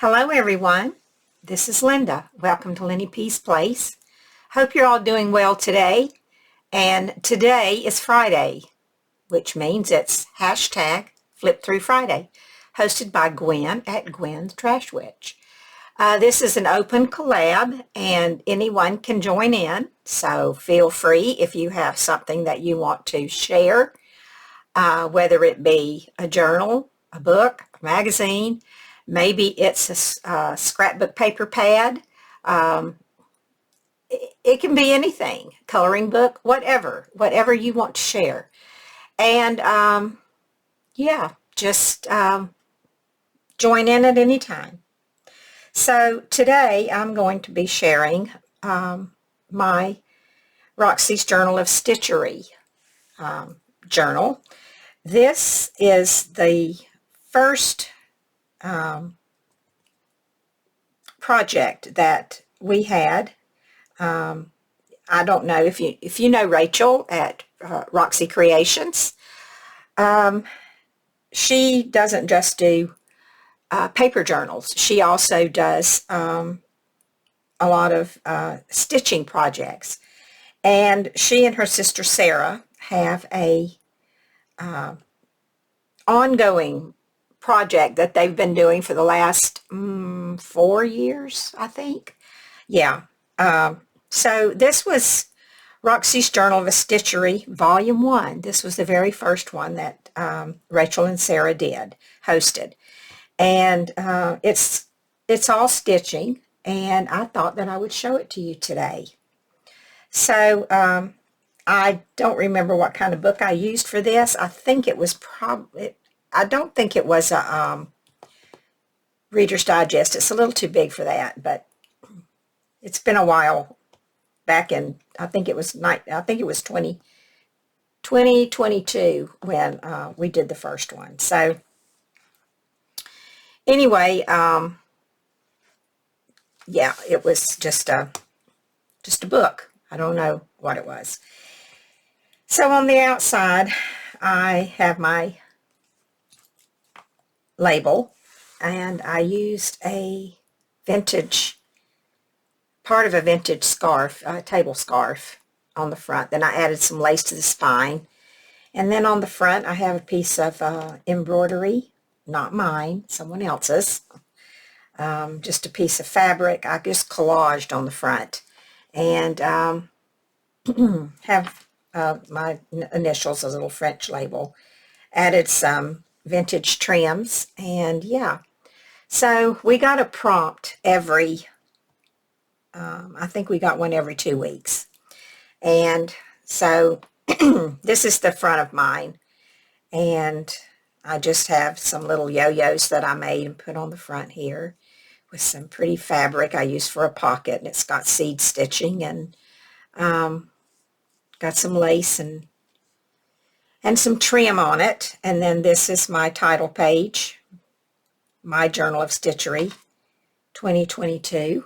Hello everyone, this is Linda. Welcome to Lenny P's Place. Hope you're all doing well today. And today is Friday, which means it's hashtag Flip Through Friday, hosted by Gwen at Gwen the Trash Witch. This is an open collab and anyone can join in, so feel free if you have something that you want to share, whether it be a journal, a book, a magazine. Maybe it's a scrapbook paper pad. It can be anything, coloring book, whatever you want to share. And yeah, just join in at any time. So today I'm going to be sharing my Roxy's Journal of Stitchery journal. This is the first project that we had. I don't know if you know Rachel at Roxy Creations. She doesn't just do paper journals. She also does a lot of stitching projects. And she and her sister Sarah have a ongoing project that they've been doing for the last 4 years, I think. Yeah. So this was Roxy's Journal of Stitchery, Volume 1. This was the very first one that Rachel and Sarah hosted. And it's all stitching, and I thought that I would show it to you today. So I don't remember what kind of book I used for this. I think it was I don't think it was a Reader's Digest. It's a little too big for that, but it's been a while. Back in, I think it was 2022 when we did the first one. So anyway, yeah, it was just a book. I don't know what it was. So on the outside, I have my label, and I used part of a vintage scarf, a table scarf on the front. Then I added some lace to the spine. And then on the front, I have a piece of embroidery, not mine, someone else's. Just a piece of fabric I just collaged on the front. And have my initials, a little French label. Added some vintage trims, and yeah. So we got a prompt every, I think we got one every 2 weeks. And so this is the front of mine. And I just have some little yo-yos that I made and put on the front here with some pretty fabric I used for a pocket. And it's got seed stitching and got some lace and some trim on it. And then this is my title page, My Journal of Stitchery, 2022.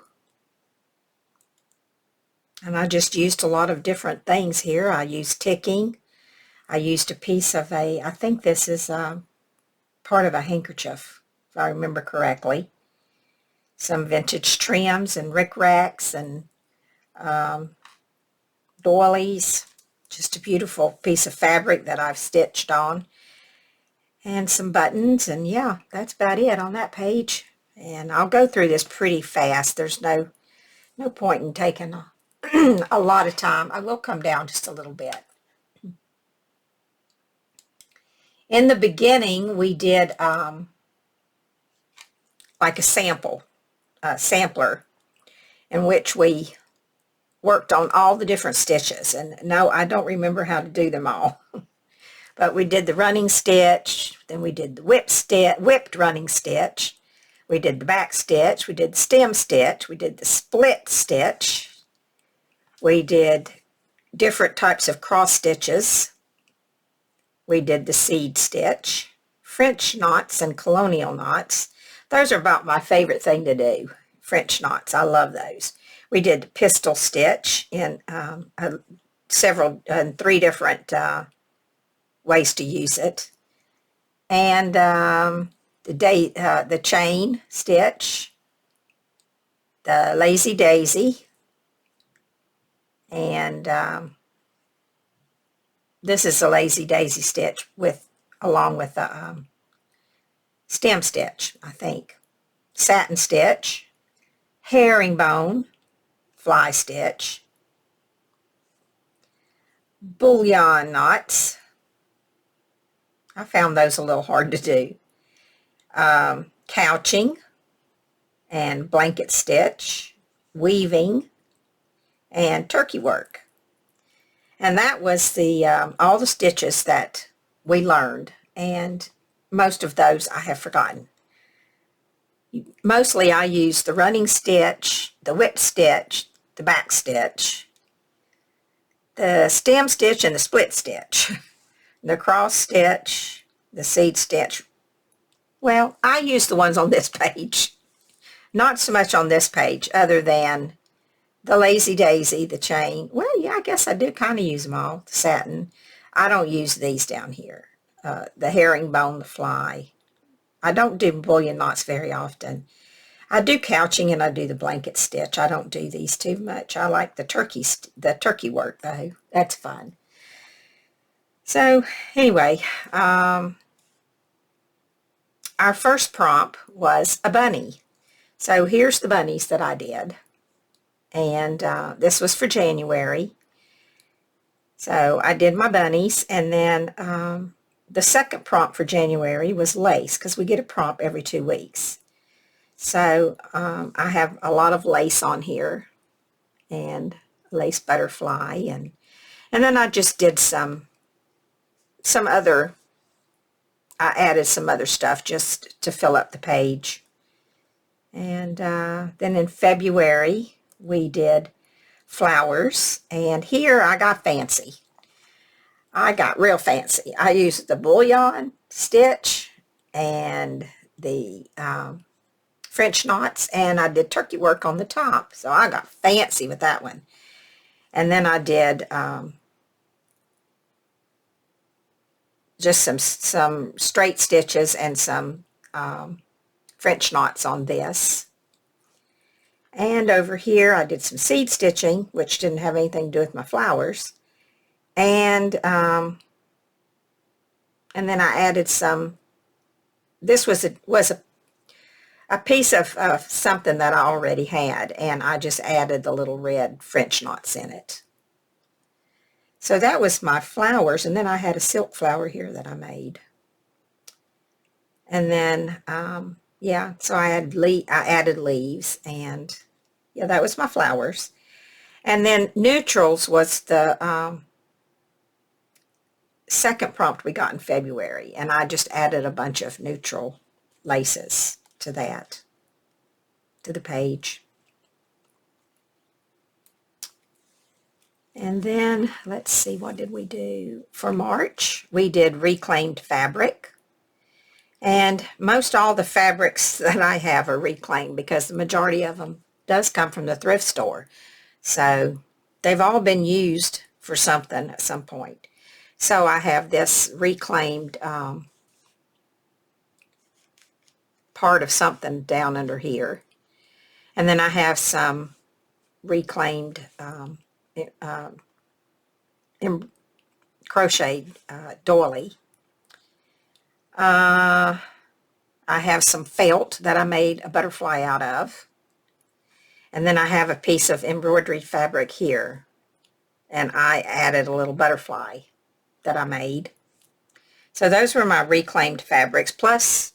And I just used a lot of different things here. I used ticking. I used a piece of I think this is part of a handkerchief, if I remember correctly. Some vintage trims and rickracs and doilies. Just a beautiful piece of fabric that I've stitched on. And some buttons, and yeah, that's about it on that page. And I'll go through this pretty fast. There's no point in taking a lot of time. I will come down just a little bit. In the beginning, we did like a sampler, in which we worked on all the different stitches. And no, I don't remember how to do them all. But we did the running stitch, then we did the whipped running stitch, we did the back stitch, we did the stem stitch, we did the split stitch, we did different types of cross stitches, we did the seed stitch, French knots and colonial knots. Those are about my favorite thing to do, French knots. I love those. We did the pistol stitch in 3 different ways to use it. And the the chain stitch, the Lazy Daisy, and this is a Lazy Daisy stitch along with the stem stitch, I think. Satin stitch, herringbone, fly stitch, bullion knots. I found those a little hard to do. Couching and blanket stitch, weaving, and turkey work. And that was the all the stitches that we learned, and most of those I have forgotten. Mostly I used the running stitch, the whip stitch, the back stitch, the stem stitch and the split stitch, the cross stitch, the seed stitch. Well, I used the ones on this page. Not so much on this page, other than the Lazy Daisy, the chain. Well, yeah, I guess I do kind of use them all. The satin. I don't use these down here. The herringbone, the fly. I don't do bullion knots very often. I do couching and I do the blanket stitch. I don't do these too much. I like the turkey work, though. That's fun. So, anyway, our first prompt was a bunny. So here's the bunnies that I did. And this was for January. So I did my bunnies, and then the second prompt for January was lace, because we get a prompt every 2 weeks. So I have a lot of lace on here, and lace butterfly, and then I just did some other, I added some other stuff just to fill up the page. And then in February, we did flowers, and here I got fancy. I got real fancy. I used the bullion stitch and the French knots, and I did turkey work on the top. So I got fancy with that one. And then I did just some straight stitches and some French knots on this. And over here I did some seed stitching, which didn't have anything to do with my flowers. And then I added some, this was a piece of something that I already had, and I just added the little red French knots in it. So that was my flowers, and then I had a silk flower here that I made. And then yeah, so I added leaves, and yeah, that was my flowers. And then neutrals was the second prompt we got in February, and I just added a bunch of neutral laces to that, to the page. And then, let's see, what did we do? For March, we did reclaimed fabric. And most all the fabrics that I have are reclaimed, because the majority of them does come from the thrift store. So they've all been used for something at some point. So I have this reclaimed part of something down under here. And then I have some reclaimed crocheted doily. I have some felt that I made a butterfly out of. And then I have a piece of embroidery fabric here. And I added a little butterfly that I made. So those were my reclaimed fabrics. Plus,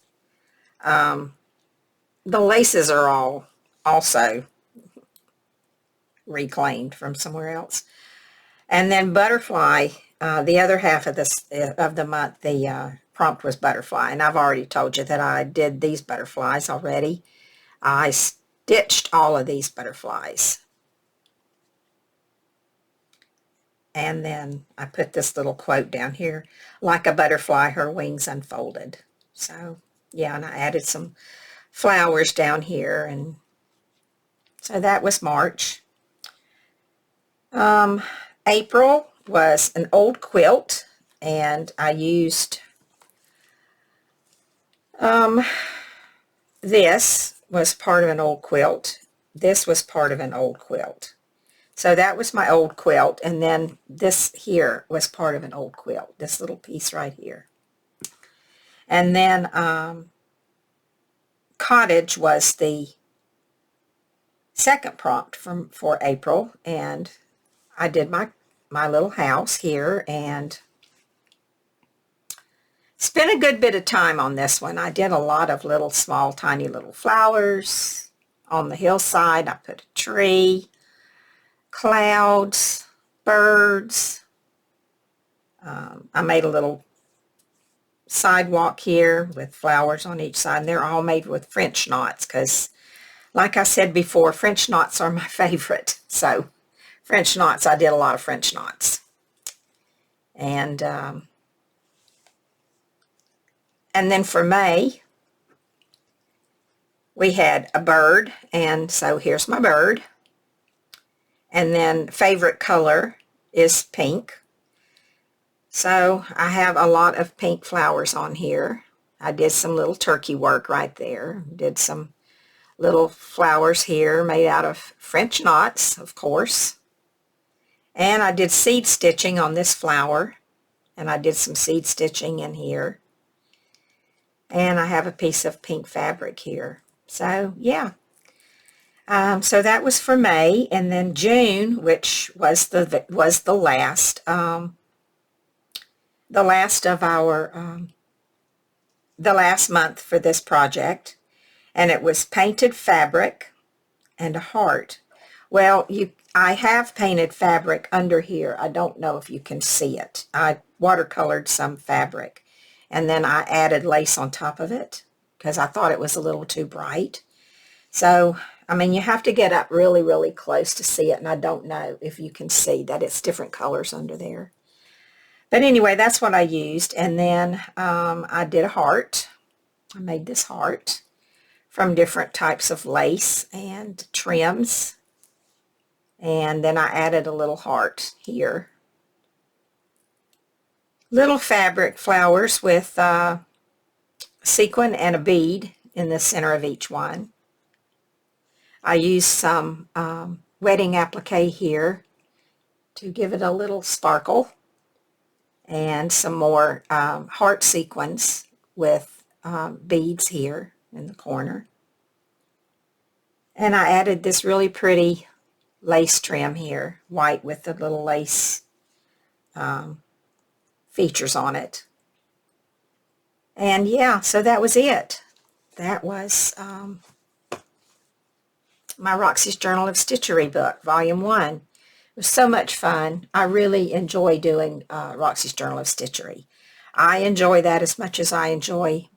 the laces are all also reclaimed from somewhere else. And then butterfly, the other half of the month, the prompt was butterfly. And I've already told you that I did these butterflies already. I stitched all of these butterflies. And then I put this little quote down here, like a butterfly, her wings unfolded. So, yeah, and I added some flowers down here. And so that was March. April was an old quilt, and I used Um, this was part of an old quilt. This was part of an old quilt. So that was my old quilt, and then this here was part of an old quilt, this little piece right here. And then cottage was the second prompt for April, and I did my little house here and spent a good bit of time on this one. I did a lot of little small tiny little flowers on the hillside. I put a tree, clouds, birds. I made a little sidewalk here with flowers on each side, and they're all made with French knots because, like I said before, French knots are my favorite. So French knots, I did a lot of French knots. And then for May, we had a bird, and so here's my bird. And then favorite color is pink. So I have a lot of pink flowers on here. I did some little turkey work right there. Did some little flowers here made out of French knots, of course. And I did seed stitching on this flower. And I did some seed stitching in here. And I have a piece of pink fabric here. So, yeah. So that was for May, and then June, which was the last of our the last month for this project, and it was painted fabric and a heart. Well, I have painted fabric under here. I don't know if you can see it. I watercolored some fabric, and then I added lace on top of it because I thought it was a little too bright. So, I mean, you have to get up really, really close to see it, and I don't know if you can see that it's different colors under there. But anyway, that's what I used, and then I did a heart. I made this heart from different types of lace and trims, and then I added a little heart here. Little fabric flowers with sequin and a bead in the center of each one. I used some wedding applique here to give it a little sparkle, and some more heart sequins with beads here in the corner. And I added this really pretty lace trim here, white with the little lace features on it. And yeah, so that was it. That was my Roxy's Journal of Stitchery book, Volume 1. It was so much fun. I really enjoy doing Roxy's Journal of Stitchery. I enjoy that as much as I enjoy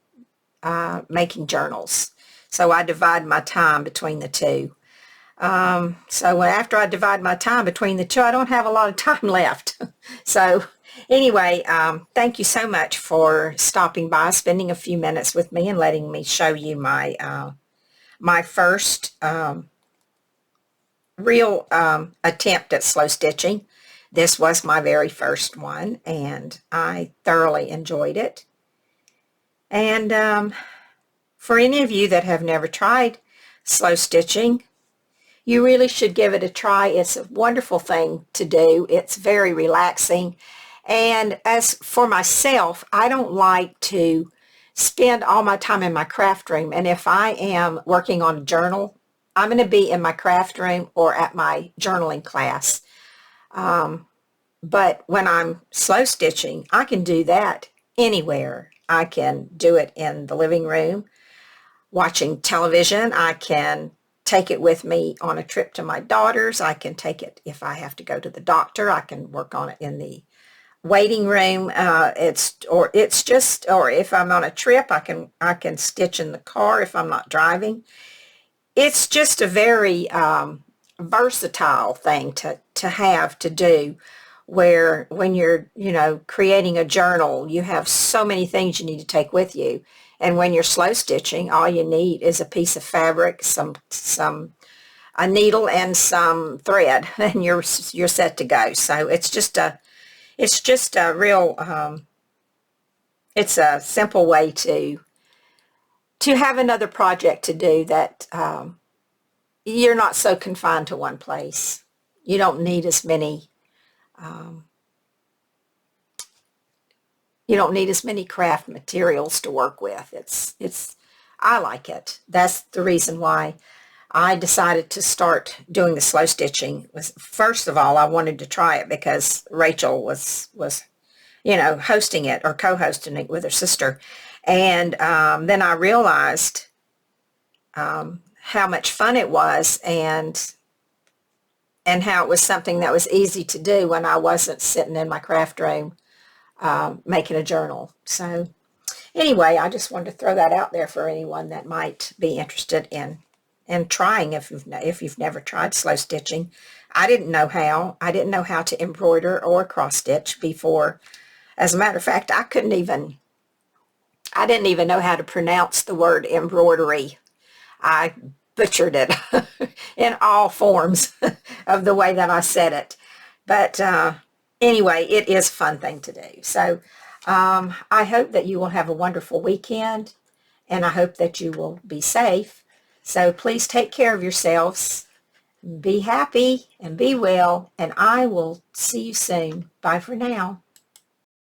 making journals. So I divide my time between the two. So after I divide my time between the two, I don't have a lot of time left. So anyway, thank you so much for stopping by, spending a few minutes with me, and letting me show you my my first real attempt at slow stitching. This was my very first one, and I thoroughly enjoyed it. And for any of you that have never tried slow stitching, you really should give it a try. It's a wonderful thing to do. It's very relaxing. And as for myself, I don't like to spend all my time in my craft room. And if I am working on a journal, I'm going to be in my craft room or at my journaling class. But when I'm slow stitching, I can do that anywhere. I can do it in the living room, watching television. I can take it with me on a trip to my daughter's. I can take it if I have to go to the doctor. I can work on it in the waiting room. Or if I'm on a trip, I can stitch in the car if I'm not driving. It's just a very versatile thing to have to do, where when you're, creating a journal, you have so many things you need to take with you. And when you're slow stitching, all you need is a piece of fabric, a needle, and some thread, and you're set to go. So it's just a real, it's a simple way to to have another project to do that you're not so confined to one place. You don't need as many um, you don't need as many craft materials to work with. It's I like it. That's the reason why I decided to start doing the slow stitching. Was first of all, I wanted to try it because Rachel was hosting it or co-hosting it with her sister, and then I realized how much fun it was, and how it was something that was easy to do when I wasn't sitting in my craft room making a journal. So anyway, I just wanted to throw that out there for anyone that might be interested in trying if you've never tried slow stitching. I didn't know how. I didn't know how to embroider or cross stitch before. As a matter of fact, I didn't even know how to pronounce the word embroidery. I butchered it in all forms of the way that I said it. But anyway, it is a fun thing to do. So I hope that you will have a wonderful weekend, and I hope that you will be safe. So please take care of yourselves. Be happy and be well, and I will see you soon. Bye for now.